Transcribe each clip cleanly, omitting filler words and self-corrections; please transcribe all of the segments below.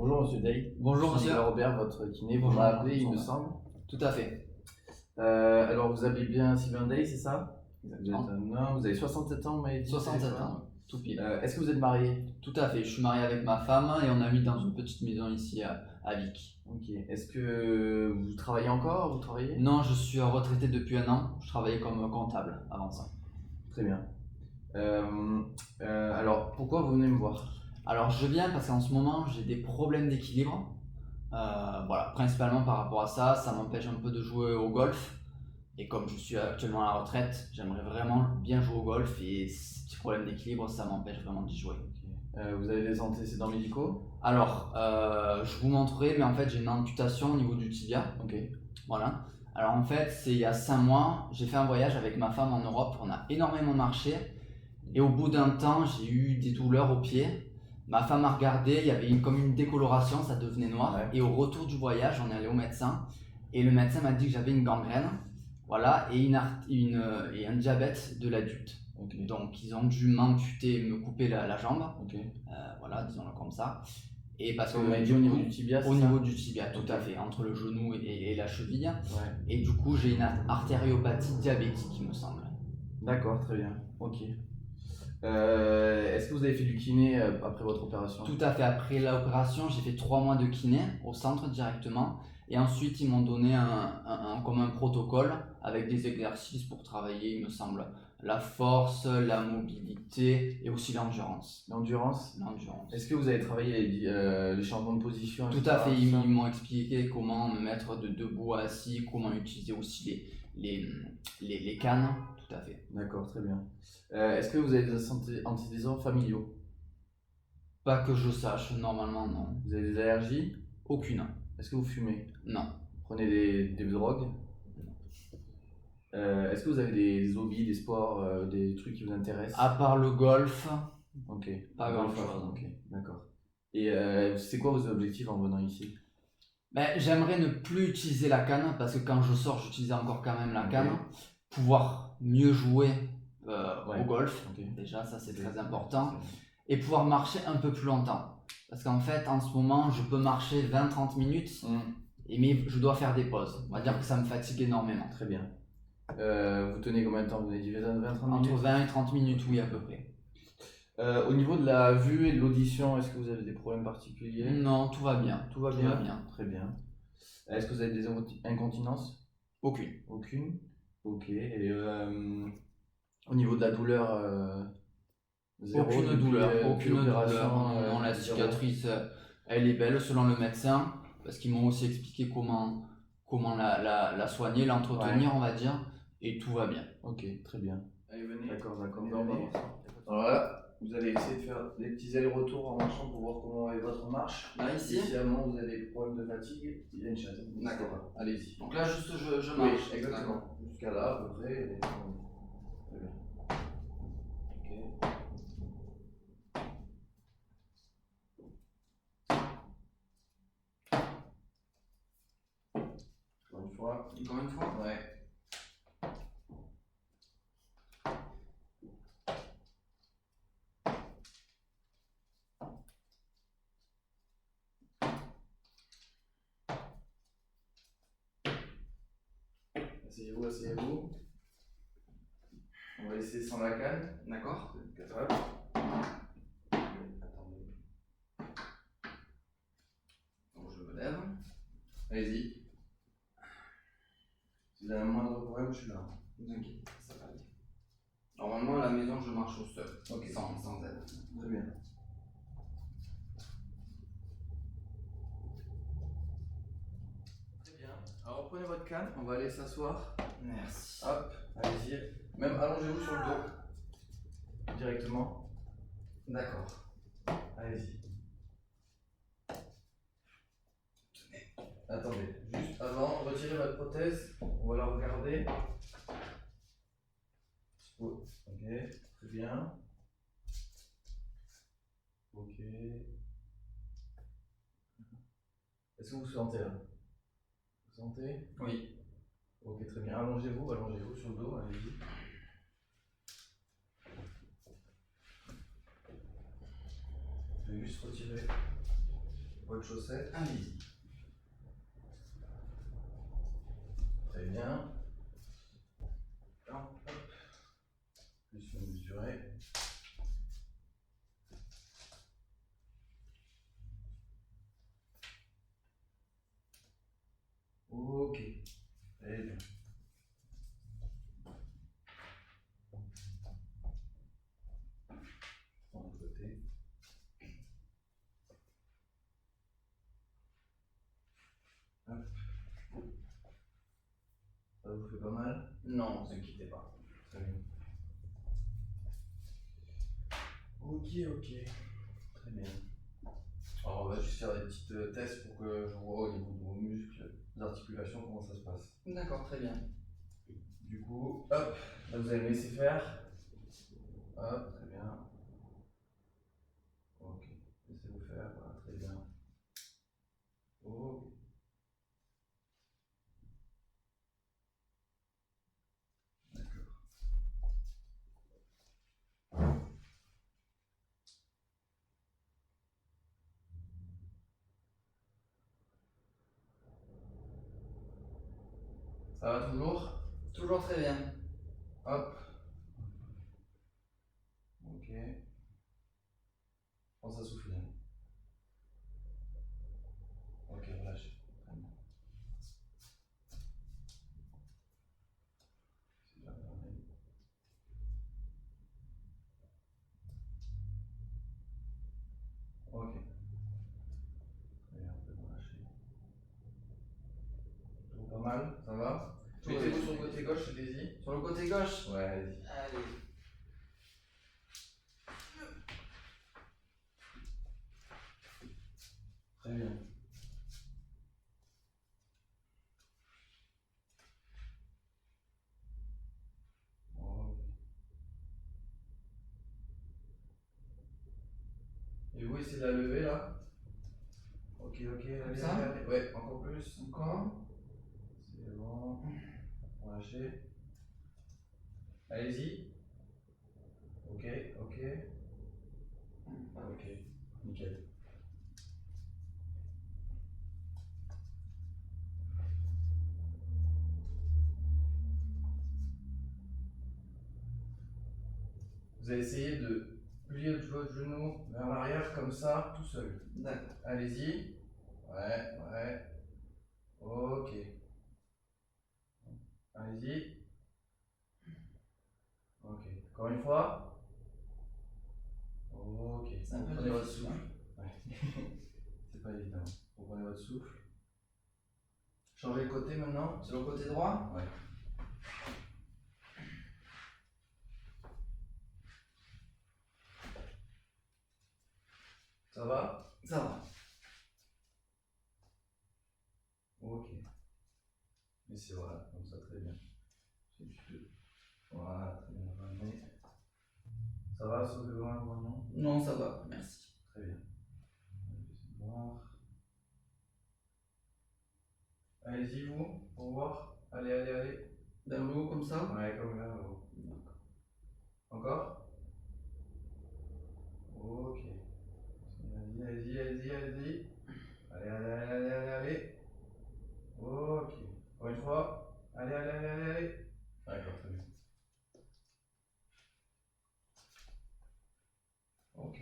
Bonjour Monsieur Day. Bonjour Je suis monsieur. Nicolas Robert, votre kiné. Vous Bonjour, m'avez appelé, il bonjour, me madame. semble. Tout à fait. Alors vous appelez bien Sylvain Day, c'est ça? Vous êtes Non. un homme, vous avez 67 ans, vous m'avez dit. 67 ans, tout pile. Est-ce que vous êtes marié? Tout à fait. Je suis marié avec ma femme et on habite dans une petite maison ici à Vic. Ok. Est-ce que vous travaillez encore? Vous travaillez? Non, je suis retraité depuis un an. Je travaillais comme comptable avant ça. Très bien. Alors pourquoi vous venez me voir? Alors je viens parce qu'en ce moment j'ai des problèmes d'équilibre. Voilà, principalement par rapport à ça, ça m'empêche un peu de jouer au golf. Et comme je suis actuellement à la retraite, j'aimerais vraiment bien jouer au golf et ces petits problèmes d'équilibre, ça m'empêche vraiment d'y jouer. Vous avez des antécédents médicaux? Alors, je vous montrerai, mais en fait, j'ai une amputation au niveau du tibia. Ok. Voilà. Alors, en fait, c'est il y a 5 mois, j'ai fait un voyage avec ma femme en Europe. On a énormément marché. Et au bout d'un temps, j'ai eu des douleurs au pied. Ma femme a regardé, il y avait comme une décoloration, ça devenait noir. Ouais. Et au retour du voyage, on est allé au médecin. Et le médecin m'a dit que j'avais une gangrène. Voilà, et un diabète de l'adducte. Ok. Donc, ils ont dû m'amputer, me couper la jambe. Ok. Voilà, disons-le comme ça. Et parce que Vous m'avez dit au niveau du tibia, c'est au ça? niveau du tibia, tout Ok. à fait, entre le genou et la cheville. Ouais. Et du coup, j'ai une artériopathie diabétique, il me semble. D'accord, très bien. Ok. Est-ce que vous avez fait du kiné après votre opération? Tout à fait. Après l'opération, j'ai fait 3 mois de kiné au centre directement. Et ensuite, ils m'ont donné comme un protocole avec des exercices pour travailler, il me semble, la force, la mobilité et aussi l'endurance. L'endurance? L'endurance. Est-ce que vous avez travaillé les changements de position, Tout etc., à fait, tout ils ça? m'ont expliqué comment me mettre de debout à assis, comment utiliser aussi les cannes. Tout à fait. D'accord, très bien. Est-ce que vous avez des antécédents familiaux? Pas que je sache, normalement non. Vous avez des allergies? Aucune. Est-ce que vous fumez? Non. Prenez des drogues? Est-ce que vous avez des hobbies, des sports, des trucs qui vous intéressent? À part le golf, Ok. pas Golf, grand-chose. ok, d'accord. Et c'est quoi vos objectifs en venant ici? Ben, j'aimerais ne plus utiliser la canne parce que quand je sors, j'utilise encore quand même la Ok. canne. Pouvoir mieux jouer Ouais. au golf, Ok. déjà ça c'est très important. Et pouvoir marcher un peu plus longtemps. Parce qu'en fait, en ce moment, je peux marcher 20-30 minutes, mais je dois faire des pauses. On va dire que ça me fatigue énormément. Très bien. Vous tenez combien de temps? Vous avez dit 20-30 Entre minutes? 20 et 30 minutes, oui, à peu près. Au niveau de la vue et de l'audition, est-ce que vous avez des problèmes particuliers? Non, tout va bien. Tout va Tout bien? va bien. Très bien. Est-ce que vous avez des incontinences? Aucune. Aucune? Ok. Et au niveau de la douleur, zéro Aucune depuis, douleur. depuis Aucune l'opération, douleur. Non, la zéro? cicatrice, elle est belle selon le médecin. Parce qu'ils m'ont aussi expliqué comment la soigner, l'entretenir, Ouais. on va dire. Et tout va bien. Ok, très bien. Allez, venez. D'accord. Venez, Alors venez. là, vous allez essayer de faire des petits allers-retours en marchant pour voir comment est votre marche. Là, ici. Si à un moment vous avez des problèmes de fatigue, il y a une chaise. D'accord. Allez-y. Donc là, juste je Oui, marche. exactement. Jusqu'à là, à peu près. Très bien. Ok. Encore une fois. Encore une fois. Ouais. Asseyez-vous, asseyez-vous. On va essayer sans la canne. D'accord. Vous êtes capable. Attendez. Donc je me lève. Allez-y. Si vous avez un moindre problème, je suis là. Ne vous inquiétez pas, ça va aller. Normalement, à la maison, je marche au seul. Ok. Sans aide. Très bien. Très bien. Alors prenez votre canne, on va aller s'asseoir. Merci. Hop, allez-y. Même allongez-vous sur le dos. Directement. D'accord. Allez-y. Attendez, juste avant, retirez votre prothèse. On va la regarder. Oh, ok, très bien. Ok. Est-ce que vous sentez là? Vous sentez? Oui. Ok, très bien. Allongez-vous sur le dos, allez-y. Je vais juste retirer votre chaussette. Allez-y. Très bien. Hop. Plus mesurer. Ok. Très bien. De l'autre côté. Hop. Ça vous fait pas mal? Non, ne vous inquiétez pas. Très bien. Ok. Très bien. Alors on va juste faire des petits tests pour que je vois au niveau de vos muscles, des articulations, comment ça se passe. D'accord, très bien. Du coup, hop, là vous allez me laisser faire. Hop, très bien. Ok, laissez-vous faire, voilà, très bien. Ok. D'accord. Ça va toujours? Toujours très bien. Hop. Ok. Je pense à souffler. Ok, relâchez. Très bien. C'est bien fermé. Ok. Très bien, on peut relâcher. Toujours pas mal, ça va? Tout Mettez-vous va sur bien. le côté gauche, allez-y. Sur le côté gauche? Ouais, allez-y. Allez. Très bien. Ok. Et vous essayez de la lever là? Ok, allez, ça allez. Ouais, encore plus. Encore. C'est bon. Relâchez. Allez-y. Ok. Ok. Nickel. Vous allez essayer de plier votre genou vers l'arrière comme ça, tout seul. D'accord. Allez-y. Ouais. Ok. Allez-y. Ok. Encore une fois. Ok. C'est un peu Reprenez votre difficile, souffle. hein. Ouais. C'est pas évident. Reprenez votre souffle. Changez le côté maintenant. Sur le côté droit? Ouais. Ça va? Ça va. Ok. Mais c'est voilà, comme ça très bien. C'est un petit peu. Voilà, très bien ramené. Ça va, sauf le loin, non? Non, ça va, merci. Très bien. On va essayer de voir. Allez-y vous, pour voir. Allez. Vers le haut comme ça? Ouais, comme là, là-haut. D'accord. Encore? Ok. Allez-y. Allez. Ok. Encore une fois. Allez. D'accord, très bien. Ok.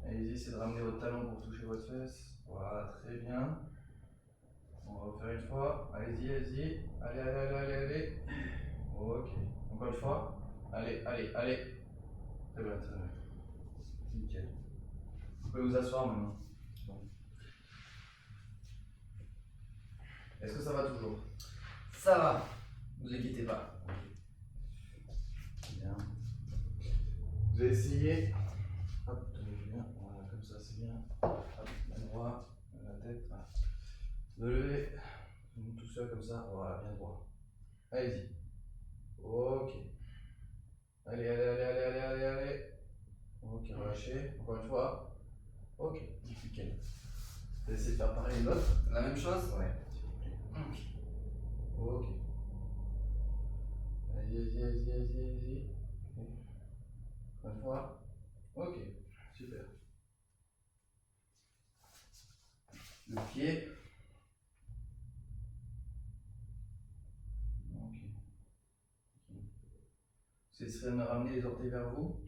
Allez-y, essayez de ramener votre talon pour toucher votre fesse. Voilà, très bien. On va refaire une fois. Allez-y. Allez. Ok. Encore une fois. Allez. Très bien. Nickel. Vous pouvez vous asseoir maintenant. Bon. Est-ce que ça va toujours? Ça va. Ne vous inquiétez pas. Bien. Vous allez essayer. Hop, tenez bien. Voilà, comme ça, c'est bien. Hop, bien droit. La tête. Voilà. De lever. Tout seul comme ça. Voilà, bien droit. Allez-y. Ok. Allez. Ok, relâchez. Encore une fois. Ok, nickel. Vous allez essayer de faire pareil l'autre. La même chose? Ouais, s'il vous plaît. Ok. Allez-y. Ok. Encore une fois. Ok, super. Le pied. Ok. Ce serait de ramener les orteils vers vous,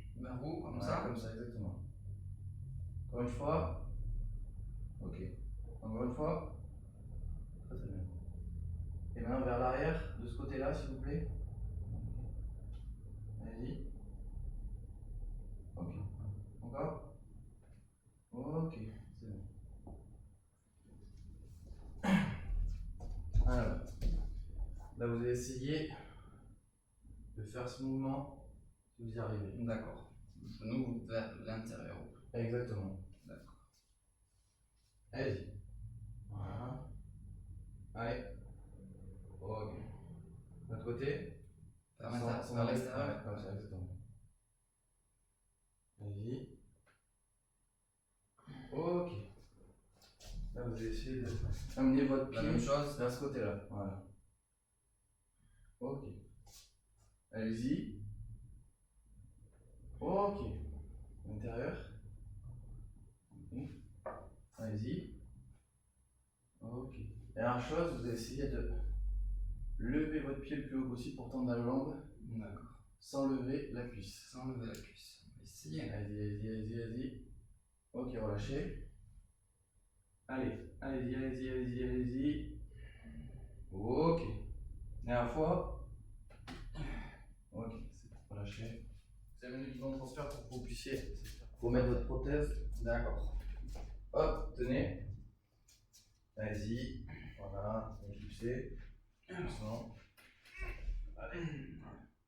comme Ouais, ça, exactement. Encore une fois. Ok. Encore une fois. Très très bien. Et maintenant vers l'arrière, de ce côté-là, s'il vous plaît. Allez-y. Ok. Encore. Ok, c'est bon. Alors, là vous allez essayer de faire ce mouvement si vous y arrivez. d'accord. Genou vers l'intérieur. Exactement. D'accord. Allez-y. Voilà. Allez. Ok. De l'autre côté. Vers Sans l'extérieur. ouais, comme ça, exactement. Allez-y. Ok. Là, vous allez essayer d'amener votre La pied même chose. vers ce côté-là. Voilà. Ok. Allez-y. Ok. L'intérieur. Ok. Allez-y. Ok. Dernière chose, vous allez essayer de lever votre pied le plus haut possible pour tendre la jambe D'accord. sans lever la cuisse. Sans lever la cuisse. On va essayer. Allez-y. Ok, relâchez. Allez-y. Ok. Dernière fois. Ok, c'est bon, relâchez. Vous avez le bidon de transfert pour que vous puissiez remettre votre prothèse. D'accord. Hop, tenez. Allez-y. Voilà, éclipsez. Doucement. Allez.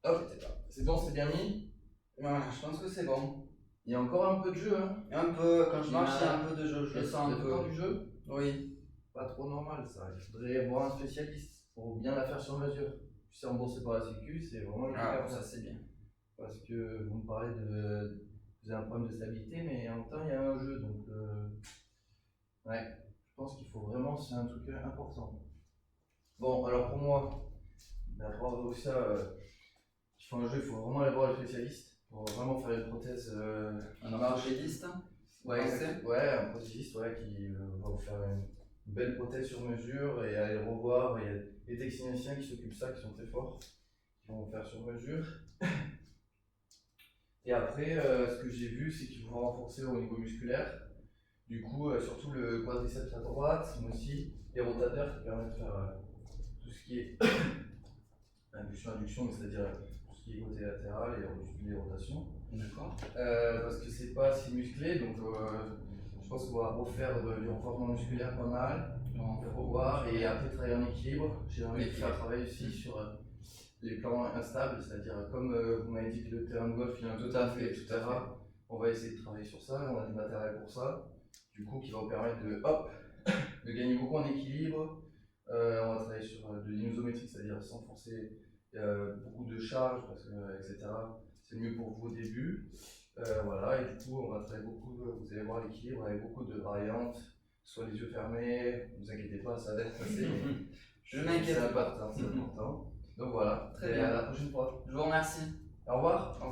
Hop, c'est bon, c'est bien mis. Voilà, je pense que c'est bon. Il y a encore un peu de jeu, hein. Un peu, quand je marche, il y a un peu de jeu. Je le sens un peu. Encore du jeu. Oui. Pas trop normal ça. Il faudrait voir un spécialiste pour bien la faire sur mesure. Puis c'est remboursé par la Sécu, c'est vraiment le Ah, cas. ça c'est bien. Parce que vous me parlez de. Vous avez un problème de stabilité, mais en même temps il y a un jeu. Donc, ouais, je pense qu'il faut vraiment. C'est un truc important. Bon, alors pour moi, pour avoir ça, il faut un jeu, il faut vraiment aller voir le spécialiste. Pour vraiment faire une prothèse. Un orthopédiste. Ouais, Pensez. ouais, un prothésiste qui va vous faire une belle prothèse sur mesure et aller le revoir. Il y a des techniciens qui s'occupent de ça, qui sont très forts, qui vont vous faire sur mesure. Et après, ce que j'ai vu, c'est qu'ils vont renforcer au niveau musculaire. Du coup, surtout le quadriceps à droite, mais aussi les rotateurs qui permettent de faire tout ce qui est induction, c'est-à-dire tout ce qui est côté latéral et les rotations. D'accord. Parce que c'est pas assez musclé, donc je pense qu'on va refaire du renforcement musculaire pas mal, revoir et après travailler en équilibre. J'ai envie de faire travailler aussi sur les plans instables, c'est-à-dire comme vous m'avez dit que le terrain de golf il a un Tout à fait, etc. On va essayer de travailler sur ça, on a du matériel pour ça, du coup qui va vous permettre de gagner beaucoup en équilibre. On va travailler sur de l'inusométrie, c'est-à-dire sans forcer beaucoup de charges, etc. C'est mieux pour vous au début. Voilà, et du coup, on va travailler beaucoup, vous allez voir l'équilibre avec beaucoup de variantes, soit les yeux fermés, ne vous inquiétez pas, ça va être passé, mais Je m'inquiète c'est pas. important, c'est important. Donc voilà, Très et bien. à la prochaine fois. Je vous remercie. Au revoir.